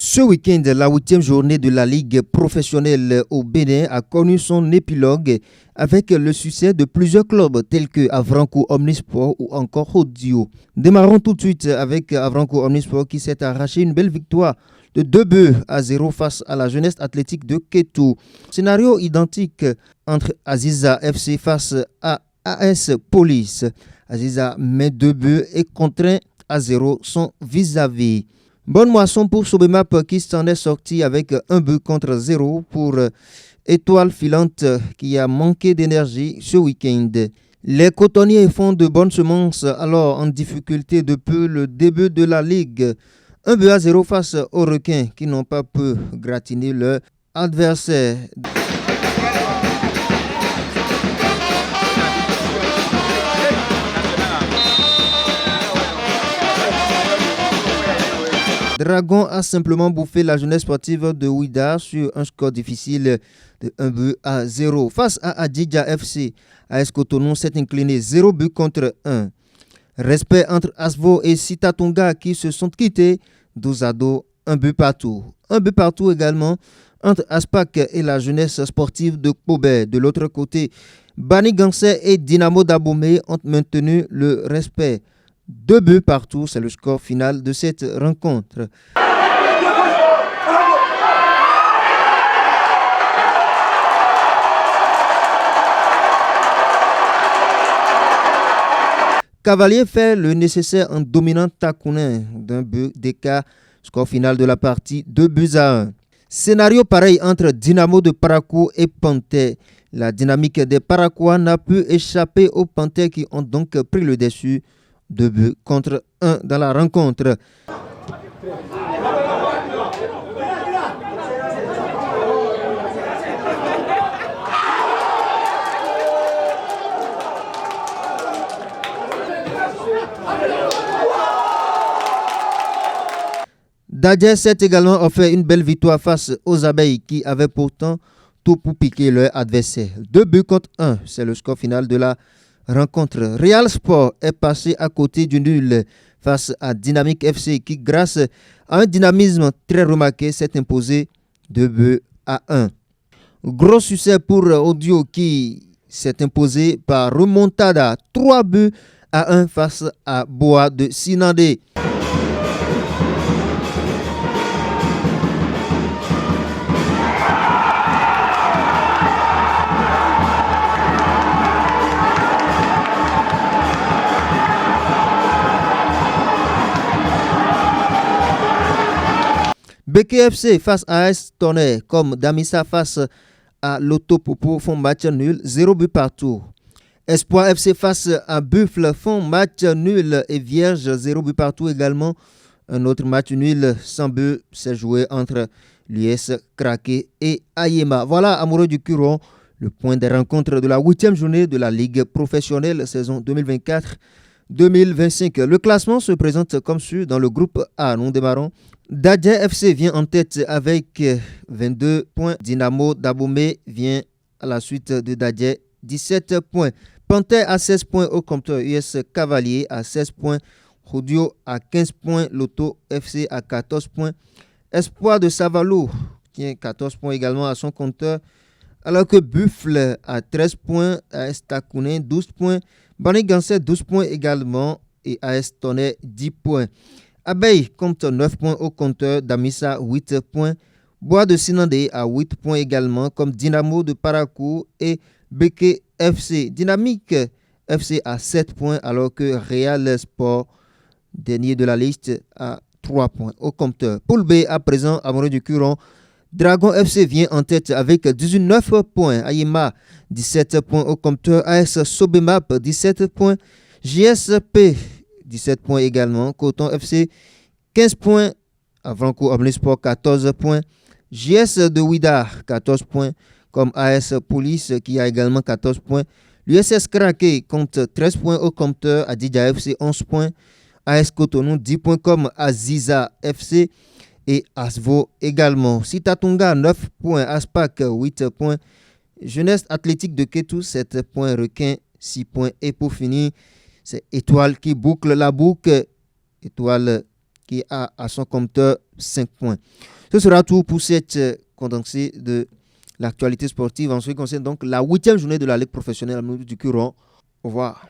Ce week-end, la 8e journée de la Ligue professionnelle au Bénin a connu son épilogue avec le succès de plusieurs clubs tels que Avranco Omnisport ou encore Audio. Démarrons tout de suite avec Avranco Omnisport qui s'est arraché une belle victoire de 2-0 face à la jeunesse athlétique de Kétou. Scénario identique entre Aziza FC face à AS Police. Aziza met 2 buts et contraint à 0 son vis-à-vis. Bonne moisson pour Sobemap qui s'en est sorti avec un but contre 0 pour Étoile Filante qui a manqué d'énergie ce week-end. Les cotonniers font de bonnes semences alors en difficulté depuis le début de la ligue. 1-0 face aux requins qui n'ont pas pu gratiner leur adversaire. Dragon a simplement bouffé la jeunesse sportive de Ouida sur un score difficile de 1-0. Face à Adidja FC, AS Cotonou s'est incliné 0 but contre 1. Respect entre Asvo et Sitatonga qui se sont quittés 12-2, 1 but partout. 1 but partout également entre Aspak et la jeunesse sportive de Kobé. De l'autre côté, Bani Gansé et Dynamo d'Abomey ont maintenu le respect. 2 buts partout, c'est le score final de cette rencontre. Cavalier fait le nécessaire en dominant Takounin d'un but d'écart, score final de la partie 2-1. Scénario pareil entre Dynamo de Parakou et Panthère. La dynamique des Paraquois n'a pu échapper aux Panthères qui ont donc pris le dessus. 2 buts contre 1 dans la rencontre. Dadje s'est également offert une belle victoire face aux Abeilles qui avaient pourtant tout pour piquer leur adversaire. 2 buts contre 1, c'est le score final de la rencontre. Real Sport est passé à côté du nul face à Dynamique FC qui, grâce à un dynamisme très remarqué, s'est imposé 2-1. Gros succès pour Audio qui s'est imposé par remontada 3-1 face à Boa de Sinandé. BKFC face à AS Tonnerre, comme Damissa face à Lotopopo font match nul, 0 but partout. Espoir FC face à Buffle font match nul et vierge, 0 but partout également. Un autre match nul sans but s'est joué entre l'US Kraké et Ayema. Voilà, amoureux du Curon, le point des rencontres de la 8e journée de la Ligue professionnelle saison 2024-2025. Le classement se présente comme suit dans le groupe A. Nous démarrons. Dadje FC vient en tête avec 22 points. Dynamo d'Abomey vient à la suite de Dadje, 17 points. Panthère à 16 points au compteur. US Cavalier à 16 points. Audio à 15 points. Loto FC à 14 points. Espoir de Savalou tient 14 points également à son compteur. Alors que Buffle à 13 points. AS Takounin 12 points. Bani Gansé 12 points également. Et AS Tonnerre 10 points. Abeille compte 9 points au compteur, Damissa 8 points, Bois de Sinandé à 8 points également, comme Dynamo de Parakou et Beke FC. Dynamique FC à 7 points, alors que Real Sport, dernier de la liste, à 3 points au compteur. Poule B à présent, amoureux du Curon. Dragon FC vient en tête avec 19 points, Ayema 17 points au compteur, AS Sobemap 17 points, JSP 17 points également. Coton FC, 15 points. Avranco Omnisport, 14 points. JS de Ouida, 14 points. Comme AS Police, qui a également 14 points. L'USS Kraké compte 13 points au compteur. Adidja FC, 11 points. AS Cotonou, 10 points comme Aziza FC. Et Asvo également. Sitatonga, 9 points. Aspak, 8 points. Jeunesse athlétique de Kétou, 7 points. Requin, 6 points. Et pour finir, c'est Étoile qui boucle la boucle. Étoile qui a à son compteur 5 points. Ce sera tout pour cette condensée de l'actualité sportive en ce qui concerne donc la 8e journée de la Ligue professionnelle du Curon. Au revoir.